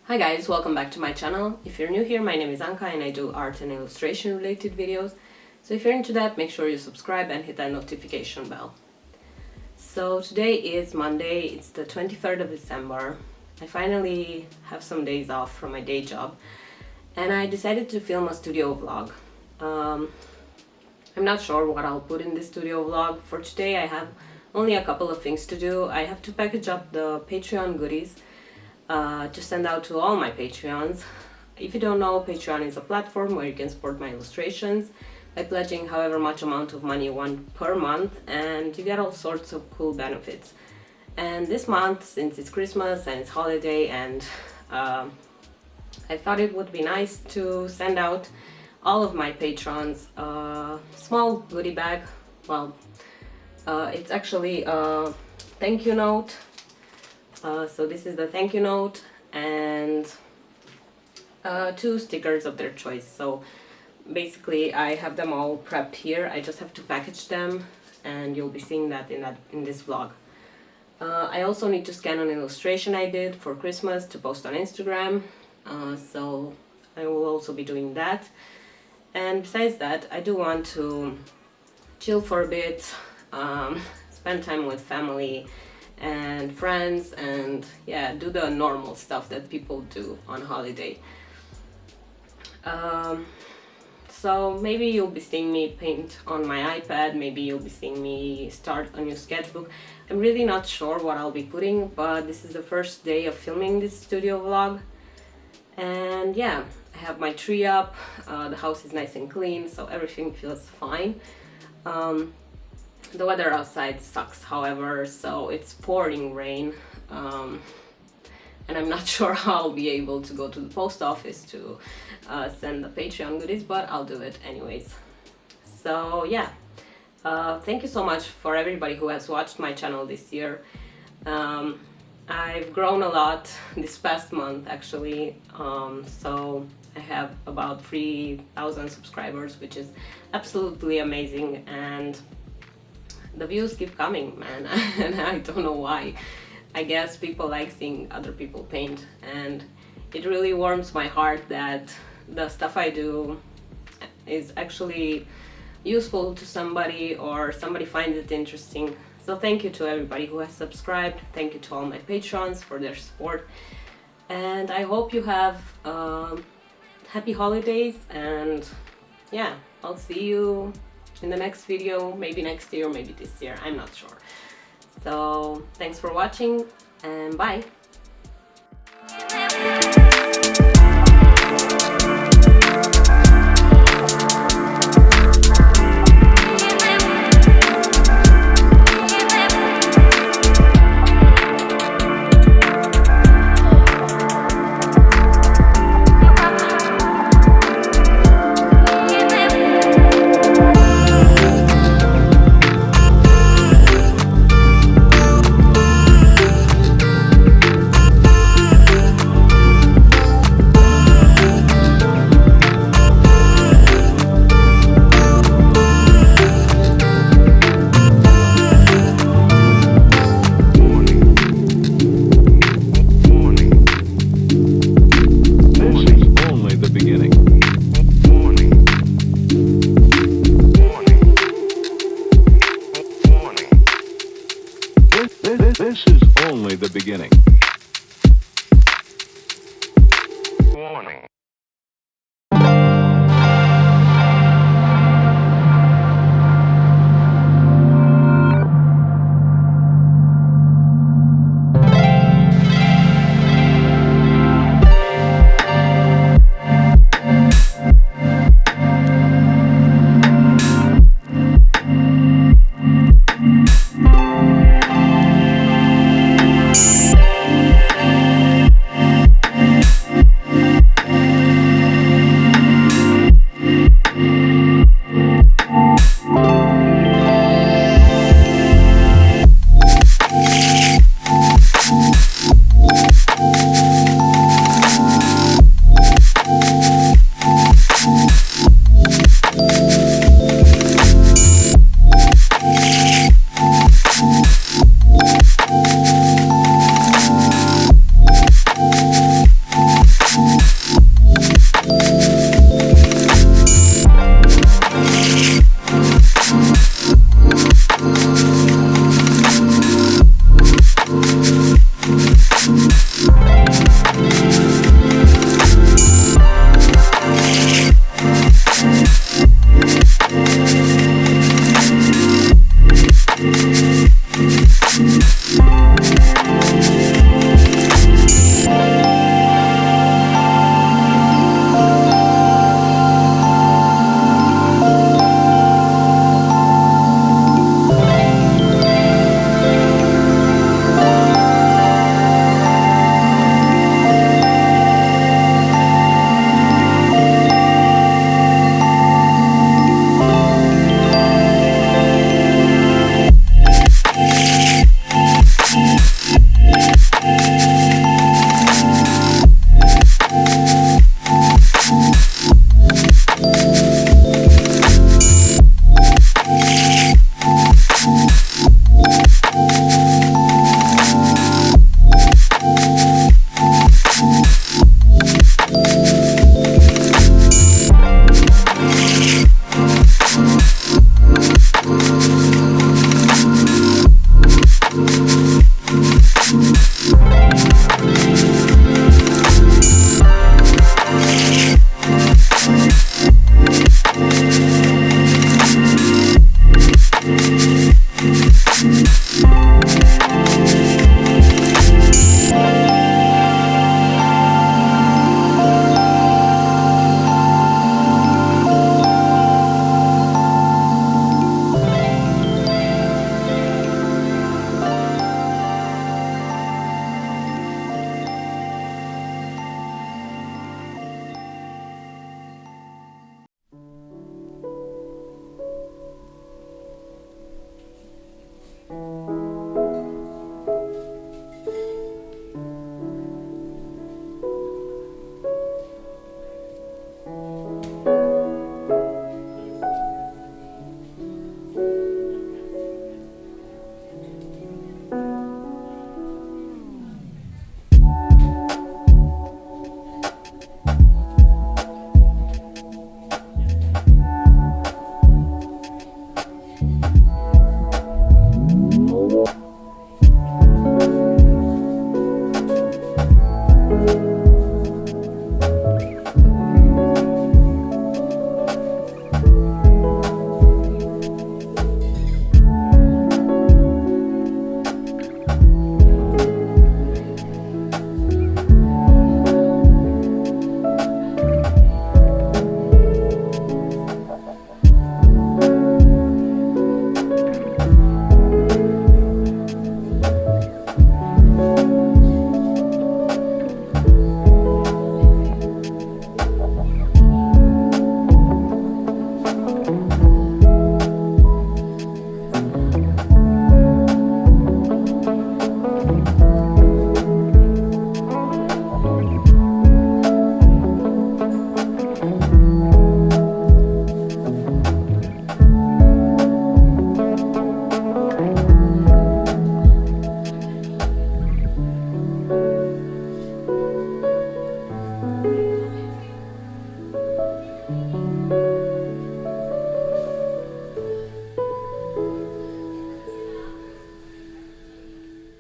Hi guys, welcome back to my channel. If you're new here, my name is Anca and I do art and illustration related videos. So if you're into that, make sure you subscribe and hit that notification bell. So today is Monday, it's the 23rd of December. I finally have some days off from my day job and I decided to film a studio vlog. I'm not sure what I'll put in this studio vlog. For today I have only a couple of things to do. I have to package up the Patreon goodies to send out to all my Patreons. If you don't know, Patreon is a platform where you can support my illustrations by pledging however much amount of money you want per month, and you get all sorts of cool benefits. And this month, since it's Christmas and it's holiday, and I thought it would be nice to send out all of my patrons a small goodie bag. Well, it's actually a thank you note. So this is the thank you note and 2 stickers of their choice. So basically I have them all prepped here. I just have to package them and you'll be seeing that in this vlog. I also need to scan an illustration I did for Christmas to post on Instagram. So I will also be doing that. And besides that, I do want to chill for a bit, spend time with family and friends, and yeah, do the normal stuff that people do on holiday. So maybe you'll be seeing me paint on my iPad, maybe you'll be seeing me start a new sketchbook. I'm really not sure what I'll be putting, but this is the first day of filming this studio vlog. And yeah, I have my tree up, the house is nice and clean, so everything feels fine. The weather outside sucks, however, so it's pouring rain, and I'm not sure how I'll be able to go to the post office to send the Patreon goodies, but I'll do it anyways. So yeah, thank you so much for everybody who has watched my channel this year. I've grown a lot this past month actually, so I have about 3,000 subscribers, which is absolutely amazing, and the views keep coming, man. And I don't know why. I guess people like seeing other people paint, and it really warms my heart that the stuff I do is actually useful to somebody, or somebody finds it interesting. So thank you to everybody who has subscribed. Thank you to all my patrons for their support, and I hope you have happy holidays, and yeah, I'll see you in the next video, maybe next year, maybe this year, I'm not sure. So thanks for watching and bye. This is only the beginning. Warning.